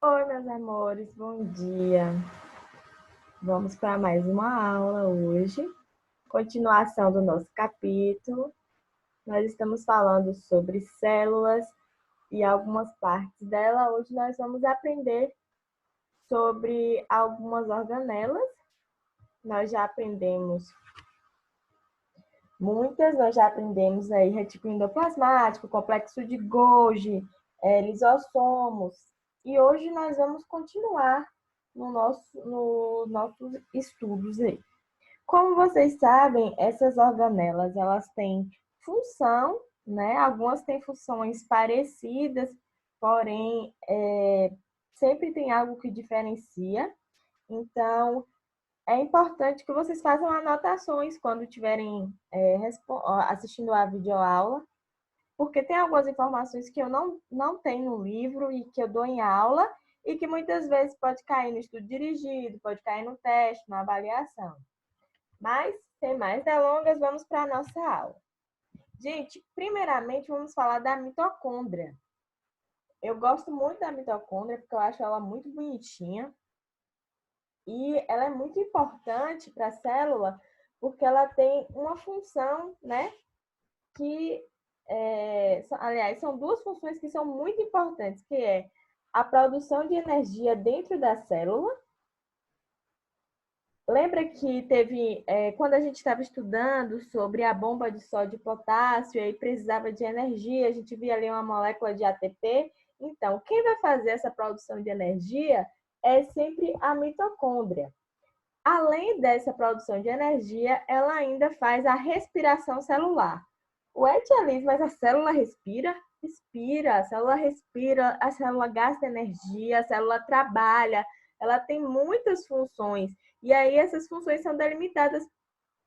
Oi, meus amores, bom dia. Vamos para mais uma aula hoje. Continuação do nosso capítulo. Nós estamos falando sobre células e algumas partes dela. Hoje nós vamos aprender sobre algumas organelas. Nós já aprendemos muitas, nós já aprendemos aí retículo endoplasmático, complexo de Golgi, lisossomos. E hoje nós vamos continuar nos nossos estudos aí. Como vocês sabem, essas organelas, elas têm função, né? Algumas têm funções parecidas, porém, sempre tem algo que diferencia. Então, é importante que vocês façam anotações quando estiverem assistindo a videoaula, porque tem algumas informações que eu não tenho no livro e que eu dou em aula, e que muitas vezes pode cair no estudo dirigido, pode cair no teste, na avaliação. Mas, sem mais delongas, vamos para a nossa aula. Gente, primeiramente vamos falar da mitocôndria. Eu gosto muito da mitocôndria porque eu acho ela muito bonitinha. E ela é muito importante para a célula porque ela tem uma função, né? Que, aliás, são duas funções que são muito importantes, que é a produção de energia dentro da célula. Lembra que teve, quando a gente estava estudando sobre a bomba de sódio e potássio, e precisava de energia, a gente via ali uma molécula de ATP. Então, quem vai fazer essa produção de energia é sempre a mitocôndria. Além dessa produção de energia, ela ainda faz a respiração celular. Ué, tia Liz, mas a célula respira? Respira, a célula respira, a célula gasta energia, a célula trabalha, ela tem muitas funções. E aí essas funções são delimitadas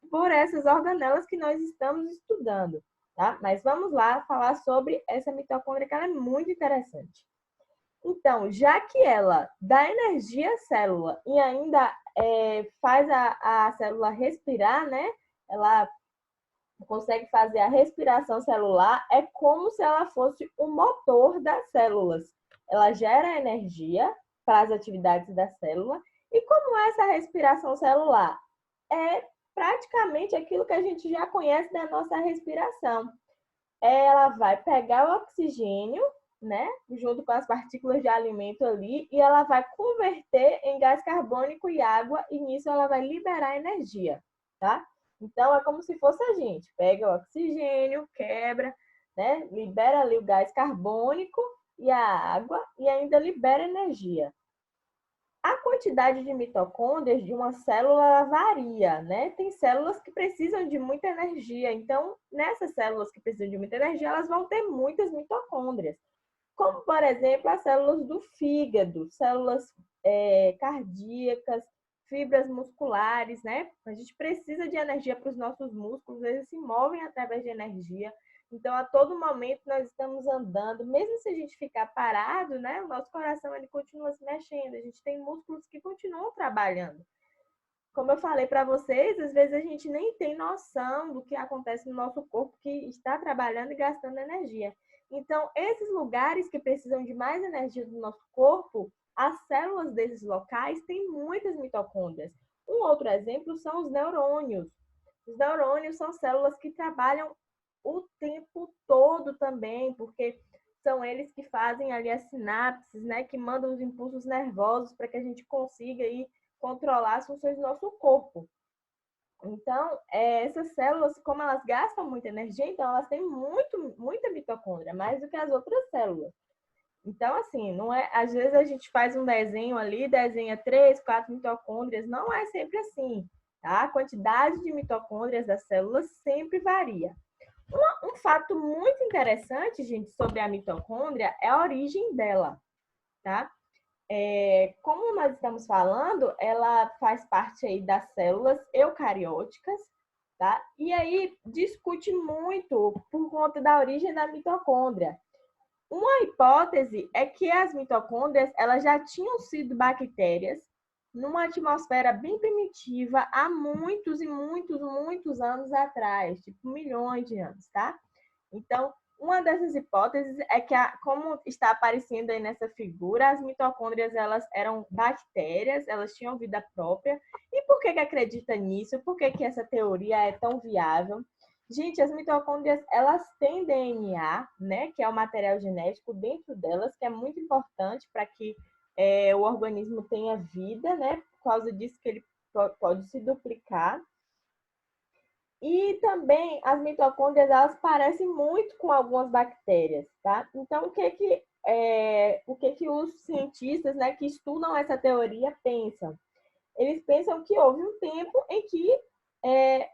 por essas organelas que nós estamos estudando, tá? Mas vamos lá falar sobre essa mitocôndria, que ela é muito interessante. Então, já que ela dá energia à célula e ainda faz a célula respirar, né? Ela consegue fazer a respiração celular, é como se ela fosse o motor das células. Ela gera energia para as atividades da célula. E como é essa respiração celular? É praticamente aquilo que a gente já conhece da nossa respiração. Ela vai pegar o oxigênio, né, junto com as partículas de alimento ali, e ela vai converter em gás carbônico e água, e nisso ela vai liberar energia, tá? Então, é como se fosse a gente pega o oxigênio, quebra, né, libera ali o gás carbônico e a água, e ainda libera energia. A quantidade de mitocôndrias de uma célula varia, né? Tem células que precisam de muita energia, então, nessas células que precisam de muita energia, elas vão ter muitas mitocôndrias. Como, por exemplo, as células do fígado, células cardíacas, fibras musculares, né? A gente precisa de energia para os nossos músculos, eles se movem através de energia. Então, a todo momento nós estamos andando, mesmo se a gente ficar parado, né? O nosso coração ele continua se mexendo. A gente tem músculos que continuam trabalhando. Como eu falei para vocês, às vezes a gente nem tem noção do que acontece no nosso corpo que está trabalhando e gastando energia. Então, esses lugares que precisam de mais energia do nosso corpo, as células desses locais têm muitas mitocôndrias. Um outro exemplo são os neurônios. Os neurônios são células que trabalham o tempo todo também, porque são eles que fazem ali as sinapses, né, que mandam os impulsos nervosos para que a gente consiga aí controlar as funções do nosso corpo. Então, essas células, como elas gastam muita energia, então elas têm muita mitocôndria, mais do que as outras células. Então, assim, não é, às vezes a gente faz um desenho ali, desenha 3, 4 mitocôndrias, não é sempre assim, tá? A quantidade de mitocôndrias das células sempre varia. Um fato muito interessante, gente, sobre a mitocôndria é a origem dela, tá? Como nós estamos falando, ela faz parte aí das células eucarióticas, tá? E aí discute muito por conta da origem da mitocôndria. Uma hipótese é que as mitocôndrias elas já tinham sido bactérias numa atmosfera bem primitiva há muitos e muitos anos atrás, tipo milhões de anos, tá? Então, Uma dessas hipóteses é que, como está aparecendo aí nessa figura, as mitocôndrias elas eram bactérias, elas tinham vida própria. E por que acredita nisso? Por que essa teoria é tão viável? Gente, as mitocôndrias elas têm DNA, né, que é o material genético dentro delas, que é muito importante para que o organismo tenha vida, né, por causa disso que ele pode se duplicar. E também as mitocôndrias, elas parecem muito com algumas bactérias, tá? Então, o que os cientistas, né, que estudam essa teoria pensam? Eles pensam que houve um tempo em que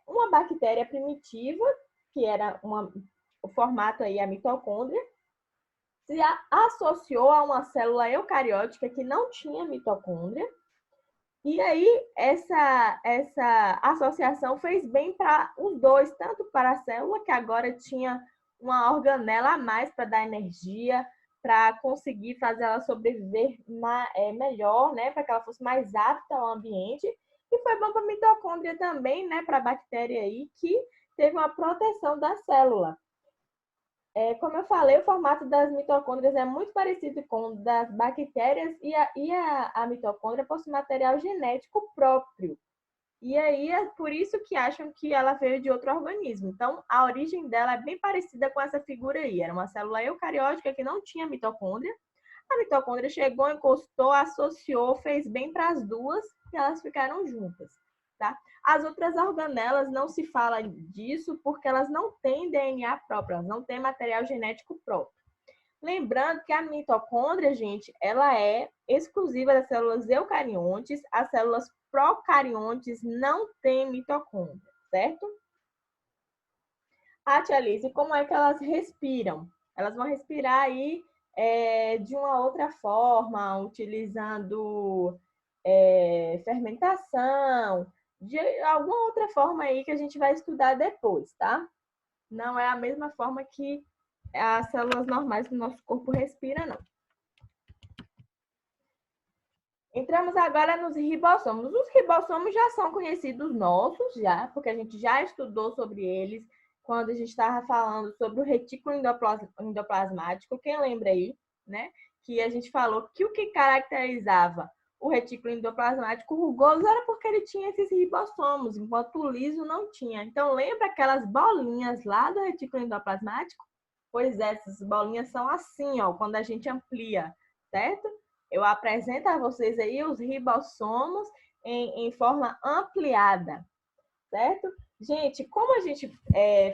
uma bactéria primitiva, que era o formato aí, a mitocôndria, se associou a uma célula eucariótica que não tinha mitocôndria. E aí, essa associação fez bem para os dois, tanto para a célula, que agora tinha uma organela a mais para dar energia, para conseguir fazer ela sobreviver melhor, né, para que ela fosse mais apta ao ambiente. E foi bom para a mitocôndria também, né, para a bactéria aí, que teve uma proteção da célula. Como eu falei, o formato das mitocôndrias é muito parecido com o das bactérias e a mitocôndria possui material genético próprio. E aí é por isso que acham que ela veio de outro organismo. Então, a origem dela é bem parecida com essa figura aí. Era uma célula eucariótica que não tinha mitocôndria. A mitocôndria chegou, encostou, associou, fez bem para as duas e elas ficaram juntas. Tá? As outras organelas não se fala disso porque elas não têm DNA próprio, elas não têm material genético próprio. Lembrando que a mitocôndria, gente, ela é exclusiva das células eucariontes, as células procariontes não têm mitocôndria, certo? Tia Alice, como é que elas respiram? Elas vão respirar aí de uma outra forma, utilizando fermentação, de alguma outra forma aí que a gente vai estudar depois, tá? Não é a mesma forma que as células normais do nosso corpo respiram, não. Entramos agora nos ribossomos. Os ribossomos já são conhecidos nossos, já, porque a gente já estudou sobre eles quando a gente estava falando sobre o retículo endoplasmático. Quem lembra aí, né? Que a gente falou que o que caracterizava o retículo endoplasmático rugoso era porque ele tinha esses ribossomos, enquanto o liso não tinha. Então, lembra aquelas bolinhas lá do retículo endoplasmático? Pois é, essas bolinhas são assim, ó, quando a gente amplia, certo? Eu apresento a vocês aí os ribossomos em forma ampliada, certo? Gente, como a gente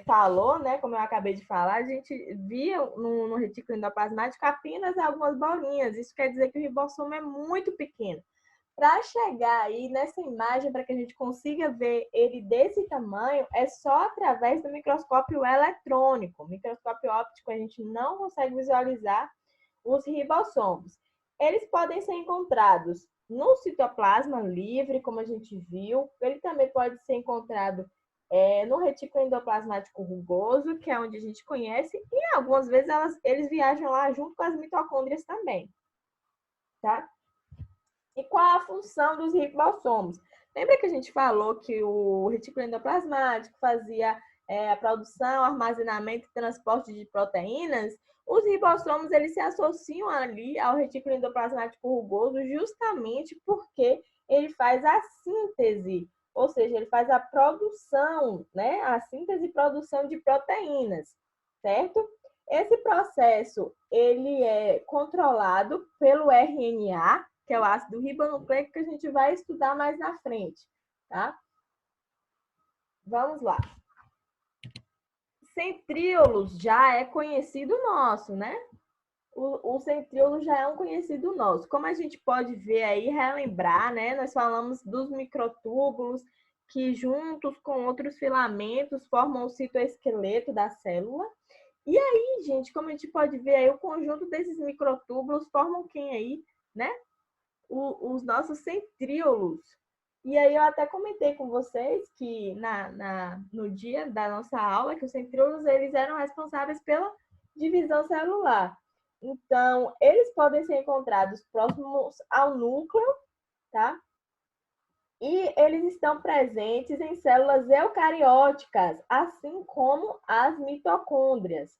falou, né, como eu acabei de falar, a gente via no retículo endoplasmático apenas algumas bolinhas. Isso quer dizer que o ribossomo é muito pequeno. Para chegar aí nessa imagem, para que a gente consiga ver ele desse tamanho, é só através do microscópio eletrônico. O microscópio óptico a gente não consegue visualizar os ribossomos. Eles podem ser encontrados no citoplasma livre, como a gente viu. Ele também pode ser encontrado no retículo endoplasmático rugoso, que é onde a gente conhece, e algumas vezes eles viajam lá junto com as mitocôndrias também. Tá? E qual a função dos ribossomos? Lembra que a gente falou que o retículo endoplasmático fazia a produção, armazenamento e transporte de proteínas? Os ribossomos eles se associam ali ao retículo endoplasmático rugoso justamente porque ele faz a síntese, ou seja, ele faz a produção, né? A síntese e produção de proteínas, certo? Esse processo ele é controlado pelo RNA, que é o ácido ribonucleico, que a gente vai estudar mais na frente, tá? Vamos lá. Centríolos já é conhecido nosso, né? O centríolo já é um conhecido nosso. Como a gente pode ver aí, relembrar, né? Nós falamos dos microtúbulos que juntos com outros filamentos formam o citoesqueleto da célula. E aí, gente, como a gente pode ver aí, o conjunto desses microtúbulos formam quem aí, né? Os nossos centríolos. E aí eu até comentei com vocês que no dia da nossa aula, que os centríolos eles eram responsáveis pela divisão celular. Então, eles podem ser encontrados próximos ao núcleo, tá? E eles estão presentes em células eucarióticas, assim como as mitocôndrias,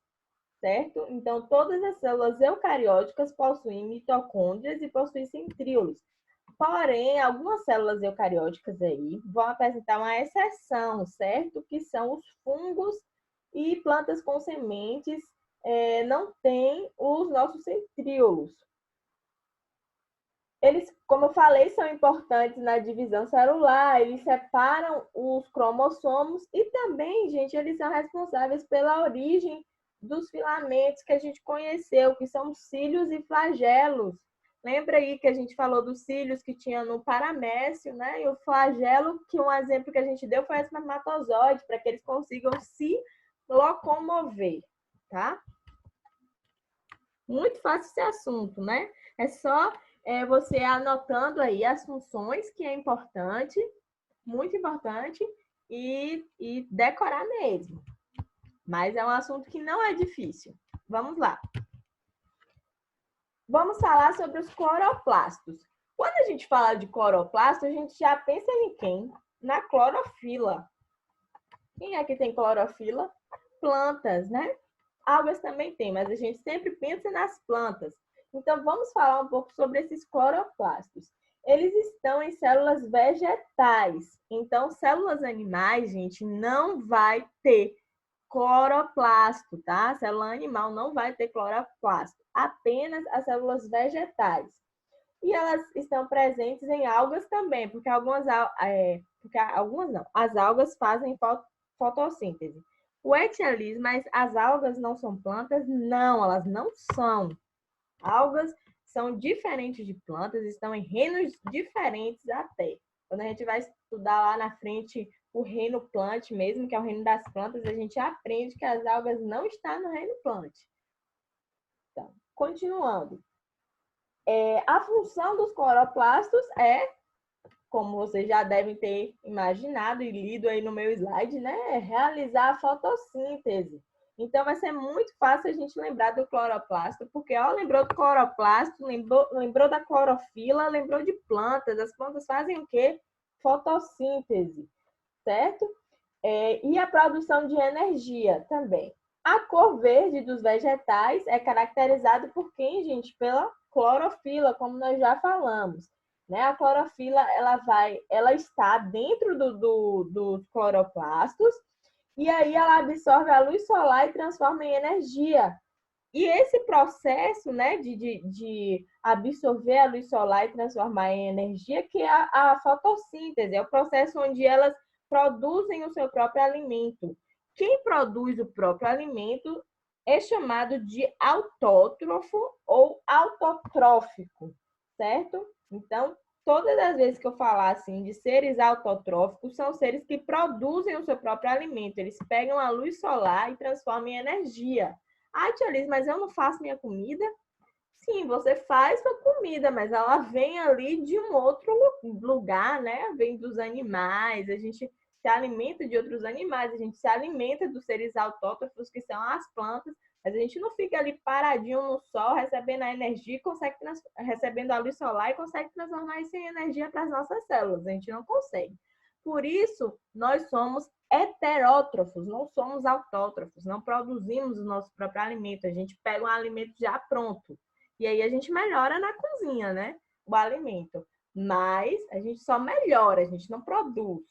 certo? Então, todas as células eucarióticas possuem mitocôndrias e possuem centríolos. Porém, algumas células eucarióticas aí vão apresentar uma exceção, certo? Que são os fungos e plantas com sementes não têm os nossos centríolos. Eles, como eu falei, são importantes na divisão celular, eles separam os cromossomos e também, gente, eles são responsáveis pela origem dos filamentos que a gente conheceu, que são cílios e flagelos. Lembra aí que a gente falou dos cílios que tinha no paramécio, né? E o flagelo, que um exemplo que a gente deu foi o espermatozoide, para que eles consigam se locomover, tá? Muito fácil esse assunto, né? É só você anotando aí as funções, que é importante, muito importante, e decorar mesmo. Mas é um assunto que não é difícil. Vamos lá. Vamos falar sobre os cloroplastos. Quando a gente fala de cloroplasto, a gente já pensa em quem? Na clorofila. Quem é que tem clorofila? Plantas, né? Algas também tem, mas a gente sempre pensa nas plantas. Então, vamos falar um pouco sobre esses cloroplastos. Eles estão em células vegetais. Então, células animais, gente, não vai ter cloroplasto, tá? A célula animal não vai ter cloroplasto. Apenas as células vegetais. E elas estão presentes em algas também, porque algumas não. As algas fazem fotossíntese. O Etialis, mas as algas não são plantas? Não, elas não são. Algas são diferentes de plantas, estão em reinos diferentes até. Quando a gente vai estudar lá na frente o reino plant mesmo, que é o reino das plantas, a gente aprende que as algas não estão no reino plant. Então, continuando. A função dos cloroplastos é, como vocês já devem ter imaginado e lido aí no meu slide, né? É realizar a fotossíntese. Então, vai ser muito fácil a gente lembrar do cloroplasto, porque, ó, lembrou do cloroplasto, lembrou da clorofila, lembrou de plantas. As plantas fazem o quê? Fotossíntese, certo? E a produção de energia também. A cor verde dos vegetais é caracterizada por quem, gente? Pela clorofila, como nós já falamos. Né? A clorofila ela está dentro dos cloroplastos e aí ela absorve a luz solar e transforma em energia. E esse processo, né, de absorver a luz solar e transformar em energia, que é a fotossíntese, é o processo onde elas produzem o seu próprio alimento. Quem produz o próprio alimento é chamado de autótrofo ou autotrófico, certo? Então, todas as vezes que eu falar assim de seres autotróficos, são seres que produzem o seu próprio alimento. Eles pegam a luz solar e transformam em energia. Ah, tia Liz, mas eu não faço minha comida? Sim, você faz sua comida, mas ela vem ali de um outro lugar, né? Vem dos animais, a gente se alimenta de outros animais, a gente se alimenta dos seres autótrofos, que são as plantas, mas a gente não fica ali paradinho no sol, recebendo a energia, recebendo a luz solar e consegue transformar isso em energia para as nossas células. A gente não consegue. Por isso, nós somos heterótrofos, não somos autótrofos, não produzimos o nosso próprio alimento, a gente pega um alimento já pronto. E aí a gente melhora na cozinha, né? O alimento. Mas a gente só melhora, a gente não produz.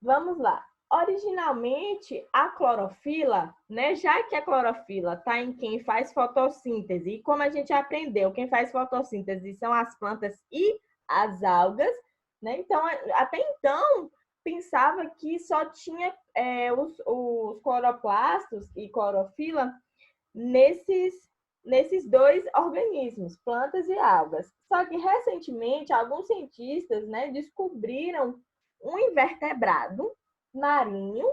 Vamos lá. Originalmente, a clorofila, né? Já que a clorofila está em quem faz fotossíntese, e como a gente aprendeu, quem faz fotossíntese são as plantas e as algas, né? Então, até então, pensava que só tinha os cloroplastos e clorofila nesses dois organismos, plantas e algas. Só que, recentemente, alguns cientistas, né, descobriram um invertebrado marinho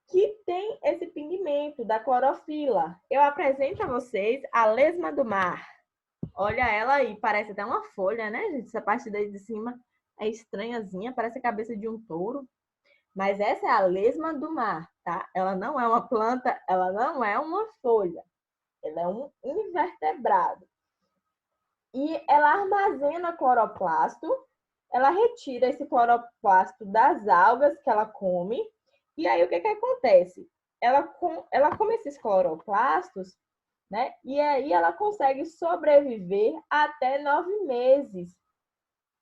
que tem esse pigmento da clorofila. Eu apresento a vocês a lesma do mar. Olha ela aí, parece até uma folha, né, gente? Essa parte daí de cima é estranhazinha, parece a cabeça de um touro. Mas essa é a lesma do mar, tá? Ela não é uma planta, ela não é uma folha. Ela é um invertebrado. E ela armazena cloroplasto, ela retira esse cloroplasto das algas que ela come. E aí, o que acontece? ela come esses cloroplastos, né? E aí ela consegue sobreviver até 9 meses,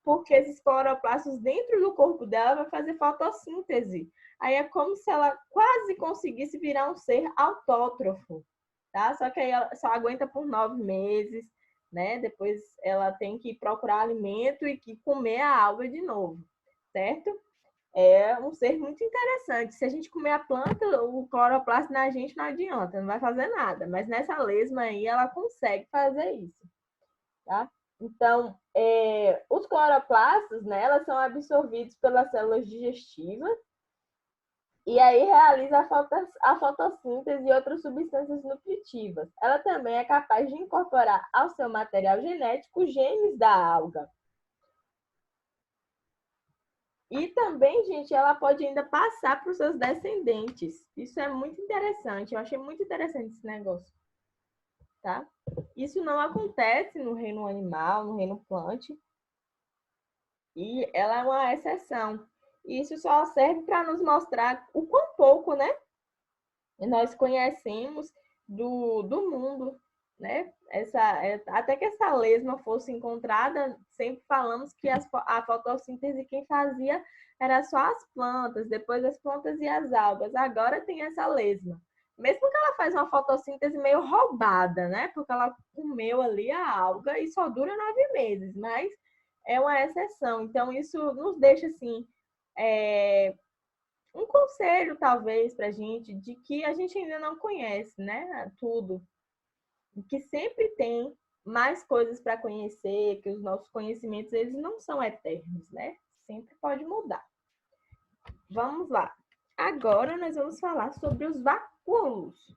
porque esses cloroplastos dentro do corpo dela vai fazer fotossíntese. Aí é como se ela quase conseguisse virar um ser autótrofo, tá? Só que aí ela só aguenta por 9 meses, né? Depois ela tem que procurar alimento e que comer a alga de novo, certo? É um ser muito interessante. Se a gente comer a planta, o cloroplasto na gente não adianta, não vai fazer nada. Mas nessa lesma aí, ela consegue fazer isso, tá? Então, os cloroplastos, né, elas são absorvidos pelas células digestivas e aí realiza a fotossíntese e outras substâncias nutritivas. Ela também é capaz de incorporar ao seu material genético genes da alga. E também, gente, ela pode ainda passar para os seus descendentes. Isso é muito interessante. Eu achei muito interessante esse negócio, tá? Isso não acontece no reino animal, no reino plant. E ela é uma exceção. Isso só serve para nos mostrar o quão pouco, né, nós conhecemos do mundo, né? Até que essa lesma fosse encontrada, sempre falamos que a fotossíntese quem fazia era só as plantas, depois as plantas e as algas. Agora tem essa lesma. Mesmo que ela faz uma fotossíntese meio roubada, né? Porque ela comeu ali a alga e só dura 9 meses, mas é uma exceção. Então, isso nos deixa assim. Um conselho, talvez, para a gente, de que a gente ainda não conhece, né? Tudo. Que sempre tem mais coisas para conhecer, que os nossos conhecimentos, eles não são eternos, né? Sempre pode mudar. Vamos lá. Agora nós vamos falar sobre os vacúolos,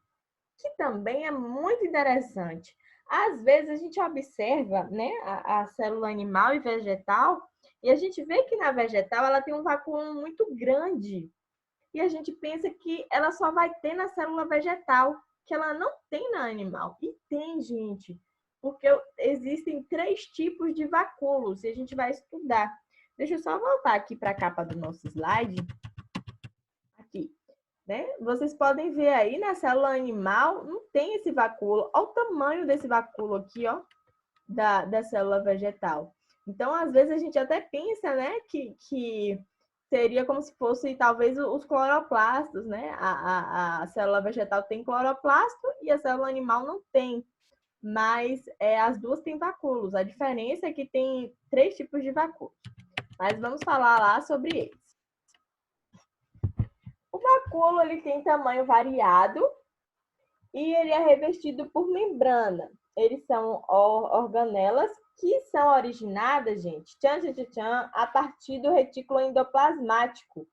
que também é muito interessante. Às vezes a gente observa, né, a célula animal e vegetal, e a gente vê que na vegetal ela tem um vacúolo muito grande. E a gente pensa que ela só vai ter na célula vegetal, que ela não tem na animal. E tem, gente, porque existem 3 tipos de vacúolos e a gente vai estudar. Deixa eu só voltar aqui para a capa do nosso slide. Aqui, né? Vocês podem ver aí na célula animal, não tem esse vacúolo. Olha o tamanho desse vacúolo aqui, ó, da célula vegetal. Então, às vezes, a gente até pensa, né, que seria como se fosse, talvez, os cloroplastos, né? A célula vegetal tem cloroplasto e a célula animal não tem. Mas as duas têm vacúolos. A diferença é que tem 3 tipos de vacúolos. Mas vamos falar lá sobre eles. O vacúolo, ele tem tamanho variado e ele é revestido por membrana. Eles são organelas que são originadas, gente, a partir do retículo endoplasmático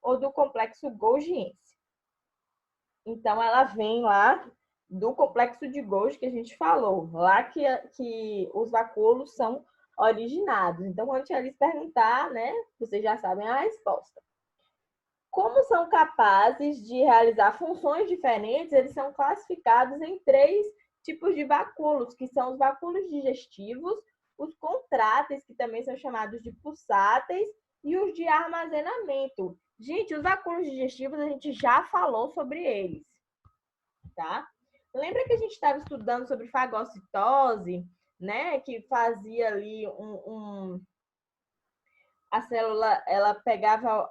ou do complexo Golgiense. Então, ela vem lá do complexo de Golgi que a gente falou, lá que os vacúolos são originados. Então, quando a lhes perguntar, né, vocês já sabem a resposta. Como são capazes de realizar funções diferentes, eles são classificados em 3 tipos de vacúolos, que são os vacúolos digestivos, os contráteis, que também são chamados de pulsáteis, e os de armazenamento. Gente, os vacúolos digestivos, a gente já falou sobre eles, tá? Lembra que a gente estava estudando sobre fagocitose, né? Que fazia ali a célula, ela pegava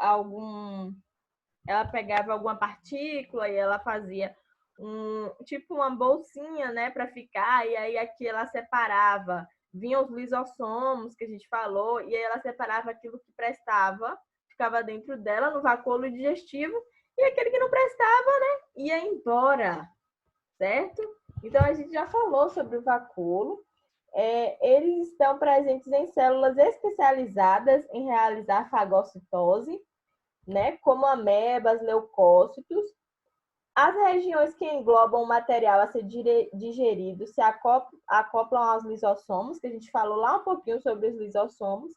alguma partícula e ela fazia tipo uma bolsinha, né, para ficar, e aí aqui ela separava, vinham os lisossomos que a gente falou, e aí ela separava aquilo que prestava, ficava dentro dela no vacúolo digestivo, e aquele que não prestava, né, ia embora, certo? Então a gente já falou sobre o vacúolo. Eles estão presentes em células especializadas em realizar fagocitose, né, como amebas, leucócitos. As regiões que englobam o material a ser digerido se acoplam aos lisossomos, que a gente falou lá um pouquinho sobre os lisossomos.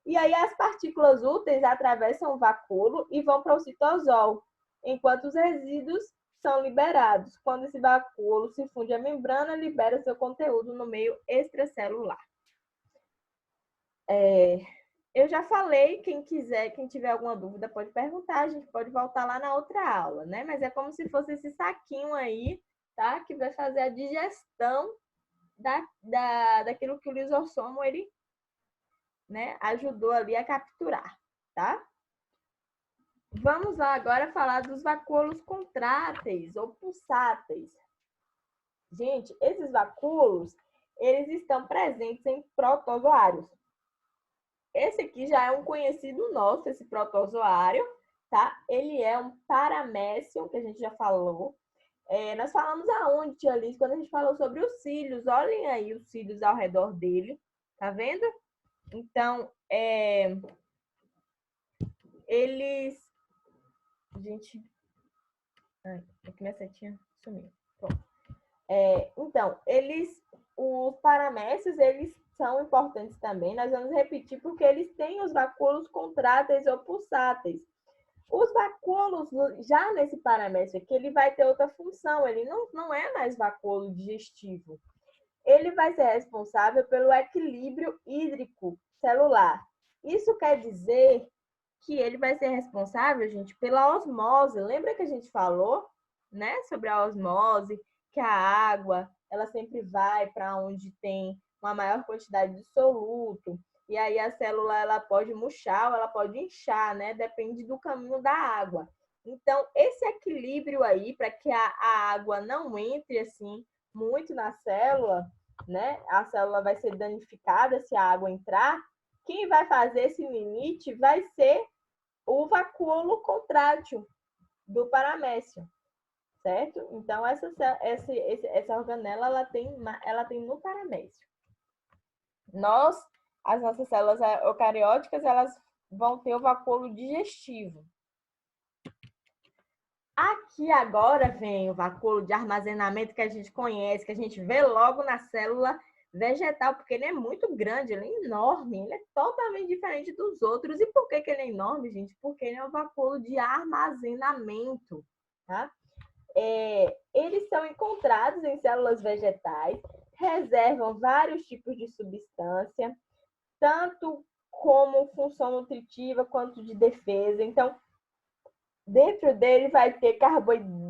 E aí as partículas úteis atravessam o vacúolo e vão para o citosol, enquanto os resíduos são liberados. Quando esse vacúolo se funde à membrana, libera seu conteúdo no meio extracelular. eu já falei, quem quiser, quem tiver alguma dúvida pode perguntar, a gente pode voltar lá na outra aula, né? Mas é como se fosse esse saquinho aí, tá? Que vai fazer a digestão daquilo que o lisossomo, ele, né, ajudou ali a capturar, tá? Vamos lá agora falar dos vacúolos contráteis ou pulsáteis. Gente, esses vacúolos, eles estão presentes em protozoários. Esse aqui já é um conhecido nosso, esse protozoário, tá? Ele é um paramécium, que a gente já falou. Nós falamos aonde, tia Liz, quando a gente falou sobre os cílios. Olhem aí os cílios ao redor dele, tá vendo? Então, eles... Gente... Ai, aqui minha setinha sumiu. Pronto. Então, os paramécios, eles são importantes também. Nós vamos repetir porque eles têm os vacúolos contráteis ou pulsáteis. Os vacúolos, já nesse paramécio aqui, ele vai ter outra função. Ele não é mais vacúolo digestivo. Ele vai ser responsável pelo equilíbrio hídrico celular. Isso quer dizer que ele vai ser responsável, gente, pela osmose. Lembra que a gente falou, né, sobre a osmose, que a água, ela sempre vai para onde tem uma maior quantidade de soluto. E aí a célula, ela pode murchar ou ela pode inchar, né? Depende do caminho da água. Então, esse equilíbrio aí, para que a água não entre, assim, muito na célula, né? A célula vai ser danificada se a água entrar. Quem vai fazer esse limite vai ser o vacúolo contrátil do paramécio, certo? Então, essa organela, ela tem no paramécio. As nossas células eucarióticas, elas vão ter o vacúolo digestivo. Aqui agora vem o vacúolo de armazenamento que a gente conhece, que a gente vê logo na célula vegetal, porque ele é muito grande, ele é enorme, ele é totalmente diferente dos outros. E por que ele é enorme, gente? Porque ele é um vacúolo de armazenamento, tá? Eles são encontrados em células vegetais, reservam vários tipos de substância, tanto como função nutritiva quanto de defesa. Então, dentro dele vai ter carboidrato,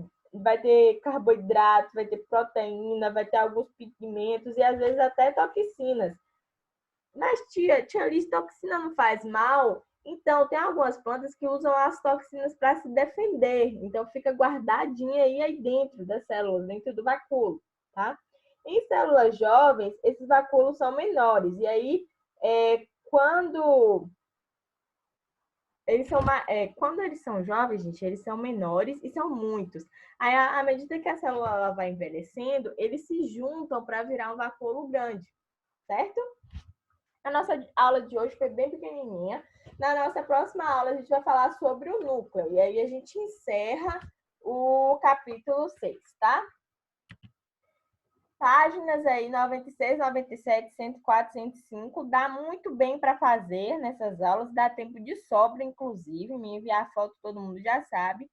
vai ter proteína, vai ter alguns pigmentos e às vezes até toxinas. Mas, tia Liz, toxina não faz mal? Então, tem algumas plantas que usam as toxinas para se defender. Então, fica guardadinha aí dentro das células, dentro do vacúolo, tá? Em células jovens, esses vacúolos são menores. E aí, quando eles são jovens, gente, eles são menores e são muitos. Aí, à medida que a célula ela vai envelhecendo, eles se juntam para virar um vacúolo grande, certo? A nossa aula de hoje foi bem pequenininha. Na nossa próxima aula, a gente vai falar sobre o núcleo. E aí a gente encerra o capítulo 6, tá? Páginas aí 96, 97, 104, 105. Dá muito bem para fazer nessas aulas. Dá tempo de sobra, inclusive. Me enviar foto, todo mundo já sabe.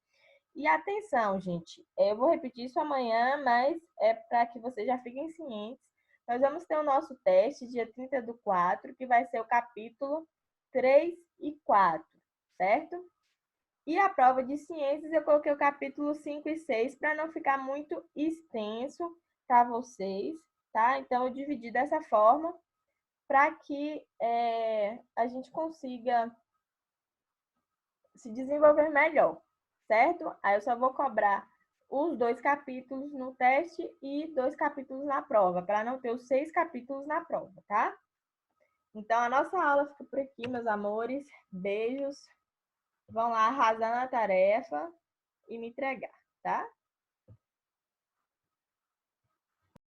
E atenção, gente. Eu vou repetir isso amanhã, mas é para que vocês já fiquem cientes. Nós vamos ter o nosso teste dia 30/4, que vai ser o capítulo 3 e 4, certo? E a prova de ciências eu coloquei o capítulo 5 e 6 para não ficar muito extenso para vocês, tá? Então, eu dividi dessa forma para que a gente consiga se desenvolver melhor, certo? Aí eu só vou cobrar os 2 capítulos no teste e 2 capítulos na prova, para não ter os 6 capítulos na prova, tá? Então, a nossa aula fica por aqui, meus amores. Beijos. Vão lá arrasar na tarefa e me entregar, tá?